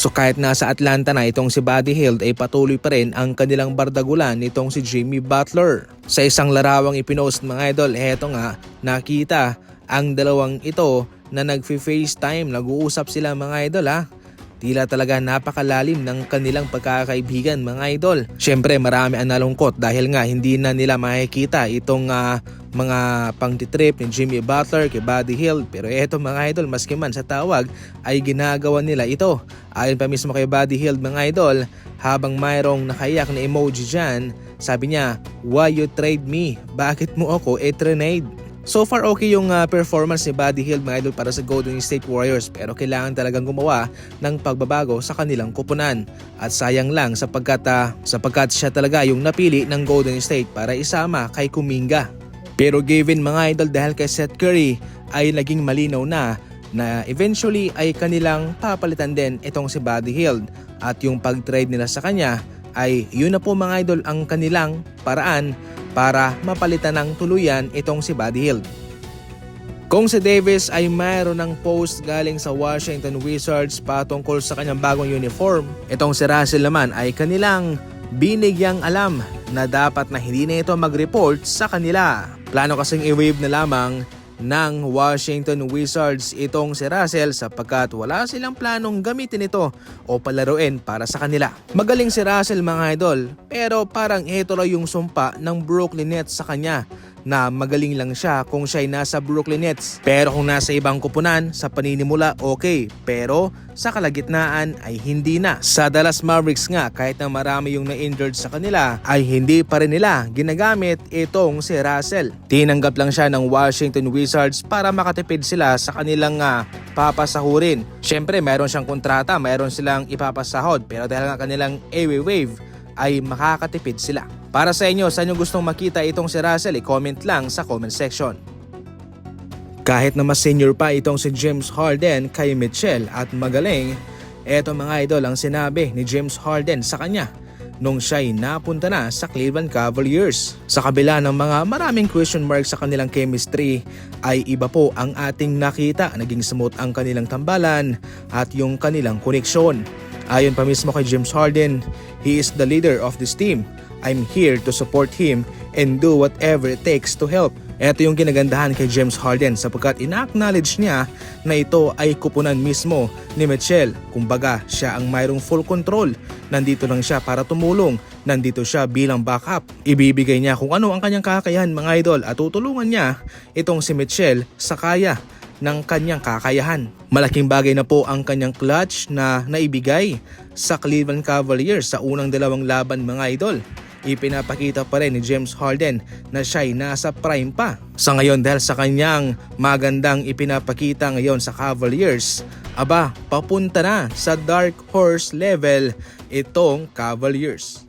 So kahit nasa Atlanta na itong si Buddy Hield ay patuloy pa rin ang kanilang bardagulan nitong si Jimmy Butler. Sa isang larawang ipinost mga idol, eto nga nakita ang dalawang ito na nag-FaceTime, nag-uusap sila mga idol ha. Tila talaga napakalalim ng kanilang pagkakaibigan mga idol. Syempre marami ang nalungkot dahil nga hindi na nila makikita itong mga pangtitrip ni Jimmy Butler kay Buddy Hield. Pero eto mga idol, maski man sa tawag ay ginagawa nila ito. Ayon pa mismo kay Buddy Hield mga idol, habang mayroong nakaiyak na emoji dyan, sabi niya, "Why you trade me? Bakit mo ako trade?" So far okay yung performance ni Buddy Hield mga idol para sa Golden State Warriors, pero kailangan talagang gumawa ng pagbabago sa kanilang kupunan. At sayang lang sapagkat siya talaga yung napili ng Golden State para isama kay Kuminga. Pero given mga idol, dahil kay Seth Curry ay naging malinaw na eventually ay kanilang papalitan din itong si Buddy Hield, at yung pag-trade nila sa kanya ay yun na po mga idol ang kanilang paraan para mapalitan ng tuluyan itong si Buddy Hield. Kung si Davis ay mayroon ng post galing sa Washington Wizards patungkol sa kanyang bagong uniform, itong si Russell naman ay kanilang binigyang alam na dapat na hindi na ito mag-report sa kanila. Plano kasing i-waive na lamang ng Washington Wizards itong si Russell sapagkat wala silang planong gamitin ito o palaruin para sa kanila. Magaling si Russell mga idol, pero parang ito lang yung sumpa ng Brooklyn Nets sa kanya, na magaling lang siya kung siya'y nasa Brooklyn Nets. Pero kung nasa ibang kupunan, sa paninimula okay, pero sa kalagitnaan ay hindi na. Sa Dallas Mavericks nga, kahit na marami yung na-injured sa kanila, ay hindi pa rin nila ginagamit itong si Russell. Tinanggap lang siya ng Washington Wizards para makatipid sila sa kanilang papasahurin. Syempre mayroon siyang kontrata, mayroon silang ipapasahod, pero dahil nga kanilang wave ay makakatipid sila. Para sa inyo, saan nyo gustong makita itong si Russell? I-comment lang sa comment section. Kahit na mas senior pa itong si James Harden kay Mitchell at magaling, eto mga idol ang sinabi ni James Harden sa kanya nung siya'y napunta na sa Cleveland Cavaliers. Sa kabila ng mga maraming question marks sa kanilang chemistry, ay iba po ang ating nakita. Naging smooth ang kanilang tambalan at yung kanilang koneksyon. Ayon pa mismo kay James Harden, "He is the leader of this team. I'm here to support him and do whatever it takes to help." Ito yung ginagandahan kay James Harden sapagkat ina-acknowledge niya na ito ay kupunan mismo ni Mitchell. Kumbaga siya ang mayroong full control. Nandito lang siya para tumulong. Nandito siya bilang backup. Ibibigay niya kung ano ang kanyang kakayahan mga idol, at tutulungan niya itong si Mitchell sa kaya ng kanyang kakayahan. Malaking bagay na po ang kanyang clutch na naibigay sa Cleveland Cavaliers sa unang dalawang laban mga idol. Ipinapakita pa rin ni James Harden na siya'y nasa prime pa. Sa ngayon, dahil sa kanyang magandang ipinapakita ngayon sa Cavaliers, papunta na sa dark horse level itong Cavaliers.